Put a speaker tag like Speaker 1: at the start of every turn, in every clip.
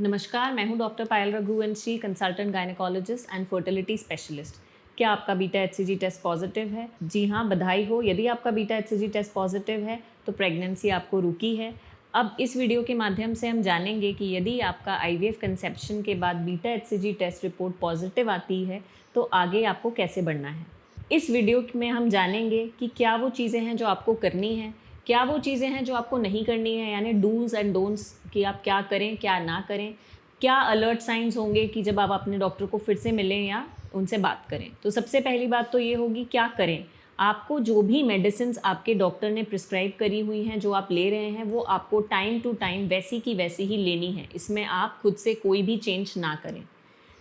Speaker 1: नमस्कार, मैं हूं doctor Payal Raghuvanshi, consultant gynaecologist and fertility specialist. क्या आपका बीटा एचसीजी टेस्ट पॉजिटिव है? जी हाँ, बधाई हो। यदि आपका बीटा एचसीजी टेस्ट पॉजिटिव है तो प्रेगनेंसी आपको रुकी है। अब इस वीडियो के माध्यम से हम जानेंगे कि यदि आपका आईवीएफ कंसेप्शन के बाद beta HCG test report positive आती है तो आगे आपको कैसे बढ़ना है। इस वीडियो में हम जानेंगे कि क्या वो चीज़ें हैं जो आपको करनी है, क्या वो चीज़ें हैं जो आपको नहीं करनी है, यानी डूज़ एंड डोंट्स कि आप क्या करें क्या ना करें, क्या अलर्ट साइंस होंगे कि जब आप अपने डॉक्टर को फिर से मिलें या उनसे बात करें। तो सबसे पहली बात तो ये होगी क्या करें। आपको जो भी मेडिसिन आपके डॉक्टर ने प्रिस्क्राइब करी हुई हैं जो आप ले रहे हैं वो आपको टाइम टू टाइम वैसी की वैसी ही लेनी है। इसमें आप खुद से कोई भी चेंज ना करें।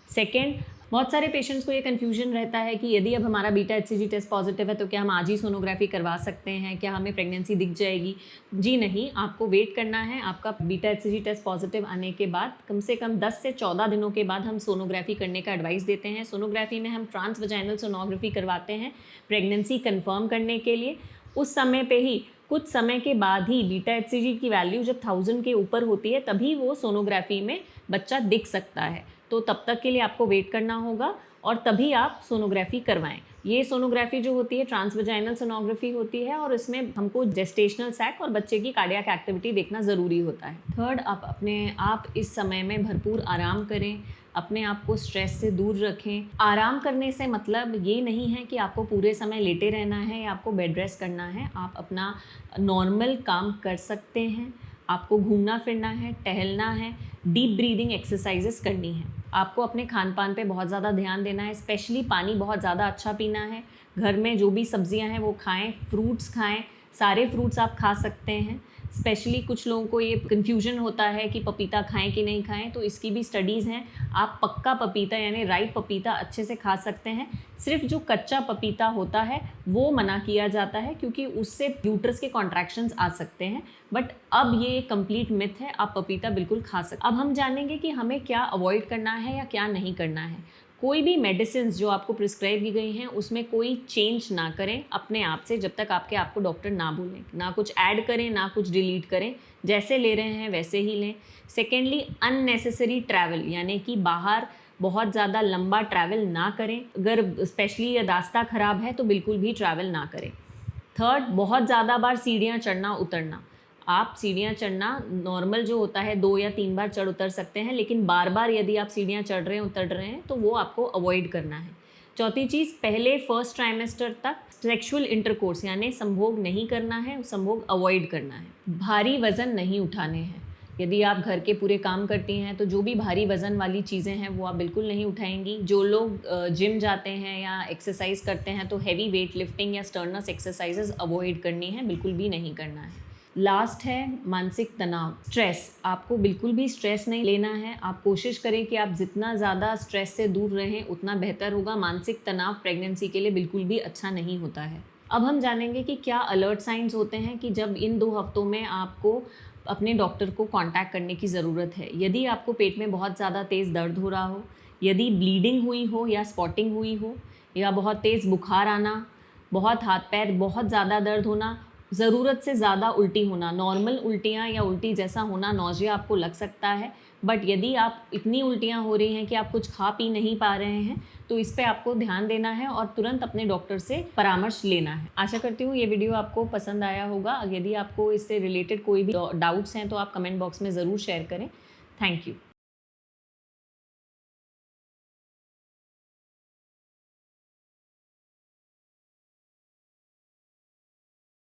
Speaker 1: सेकेंड, बहुत सारे पेशेंट्स को ये कन्फ्यूजन रहता है कि यदि अब हमारा बीटा एचसीजी टेस्ट पॉजिटिव है तो क्या हम आज ही सोनोग्राफी करवा सकते हैं, क्या हमें प्रेगनेंसी दिख जाएगी। जी नहीं, आपको वेट करना है। आपका बीटा एचसीजी टेस्ट पॉजिटिव आने के बाद कम से कम 10 से 14 दिनों के बाद हम सोनोग्राफी करने का एडवाइस देते हैं। सोनोग्राफी में हम ट्रांसवजाइनल सोनोग्राफी करवाते हैं प्रेगनेंसी कन्फर्म करने के लिए। उस समय पे ही कुछ समय के बाद ही बीटा एचसीजी की वैल्यू जब 1000 के ऊपर होती है तभी वो सोनोग्राफी में बच्चा दिख सकता है। तो तब तक के लिए आपको वेट करना होगा और तभी आप सोनोग्राफी करवाएं। ये सोनोग्राफी जो होती है ट्रांसवजाइनल सोनोग्राफी होती है और इसमें हमको जेस्टेशनल सैक और बच्चे की कार्डियक एक्टिविटी देखना ज़रूरी होता है। थर्ड, आप इस समय में भरपूर आराम करें, अपने आप को स्ट्रेस से दूर रखें। आराम करने से मतलब ये नहीं है कि आपको पूरे समय लेटे रहना है या आपको बेड रेस्ट करना है। आप अपना नॉर्मल काम कर सकते हैं। आपको घूमना फिरना है, टहलना है, डीप ब्रीदिंग एक्सरसाइजेस करनी है। आपको अपने खान पान पे बहुत ज़्यादा ध्यान देना है, स्पेशली पानी बहुत ज़्यादा अच्छा पीना है। घर में जो भी सब्जियां हैं वो खाएं, फ्रूट्स खाएं, सारे फ्रूट्स आप खा सकते हैं। स्पेशली कुछ लोगों को ये कन्फ्यूजन होता है कि पपीता खाएं कि नहीं खाएं, तो इसकी भी स्टडीज़ हैं। आप पक्का पपीता यानी राइप पपीता अच्छे से खा सकते हैं। सिर्फ जो कच्चा पपीता होता है वो मना किया जाता है क्योंकि उससे यूट्रस के कॉन्ट्रैक्शंस आ सकते हैं। बट अब ये कंप्लीट मिथ है, आप पपीता बिल्कुल खा सकते हैं। अब हम जानेंगे कि हमें क्या अवॉइड करना है या क्या नहीं करना है। कोई भी मेडिसिन जो आपको प्रिस्क्राइब की गई हैं उसमें कोई चेंज ना करें अपने आप से जब तक आपको डॉक्टर ना बोलें। ना कुछ ऐड करें ना कुछ डिलीट करें, जैसे ले रहे हैं वैसे ही लें। सेकेंडली, अननेसेसरी ट्रैवल यानी कि बाहर बहुत ज़्यादा लंबा ट्रैवल ना करें। अगर स्पेशली रास्ता ख़राब है तो बिल्कुल भी ट्रैवल ना करें। थर्ड, बहुत ज़्यादा बार सीढ़ियाँ चढ़ना उतरना। आप सीढ़ियाँ चढ़ना नॉर्मल जो होता है 2 या 3 बार चढ़ उतर सकते हैं, लेकिन बार बार यदि आप सीढ़ियाँ चढ़ रहे हैं उतर रहे हैं तो वो आपको अवॉइड करना है। चौथी चीज़, पहले फर्स्ट ट्राइमेस्टर तक सेक्सुअल इंटरकोर्स यानी संभोग नहीं करना है, संभोग अवॉइड करना है। भारी वज़न नहीं उठाने हैं। यदि आप घर के पूरे काम करती हैं तो जो भी भारी वज़न वाली चीज़ें हैं वो आप बिल्कुल नहीं उठाएंगी। जो लोग जिम जाते हैं या एक्सरसाइज करते हैं तो हैवी वेट लिफ्टिंग या स्टर्नस एक्सरसाइजेज अवॉइड करनी है, बिल्कुल भी नहीं करना है। लास्ट है मानसिक तनाव, स्ट्रेस। आपको बिल्कुल भी स्ट्रेस नहीं लेना है। आप कोशिश करें कि आप जितना ज़्यादा स्ट्रेस से दूर रहें उतना बेहतर होगा। मानसिक तनाव प्रेगनेंसी के लिए बिल्कुल भी अच्छा नहीं होता है। अब हम जानेंगे कि क्या अलर्ट साइंस होते हैं कि जब इन 2 हफ्तों में आपको अपने डॉक्टर को कांटेक्ट करने की ज़रूरत है। यदि आपको पेट में बहुत ज़्यादा तेज़ दर्द हो रहा हो, यदि ब्लीडिंग हुई हो या स्पॉटिंग हुई हो, या बहुत तेज़ बुखार आना, बहुत हाथ पैर बहुत ज़्यादा दर्द होना, ज़रूरत से ज़्यादा उल्टी होना, नॉर्मल उल्टियाँ या उल्टी जैसा होना, नौजिया आपको लग सकता है। बट यदि आप इतनी उल्टियाँ हो रही हैं कि आप कुछ खा पी नहीं पा रहे हैं तो इस पे आपको ध्यान देना है और तुरंत अपने डॉक्टर से परामर्श लेना है। आशा करती हूँ ये वीडियो आपको पसंद आया होगा। यदि आपको इससे रिलेटेड कोई भी डाउट्स हैं तो आप कमेंट बॉक्स में ज़रूर शेयर करें। Thank you.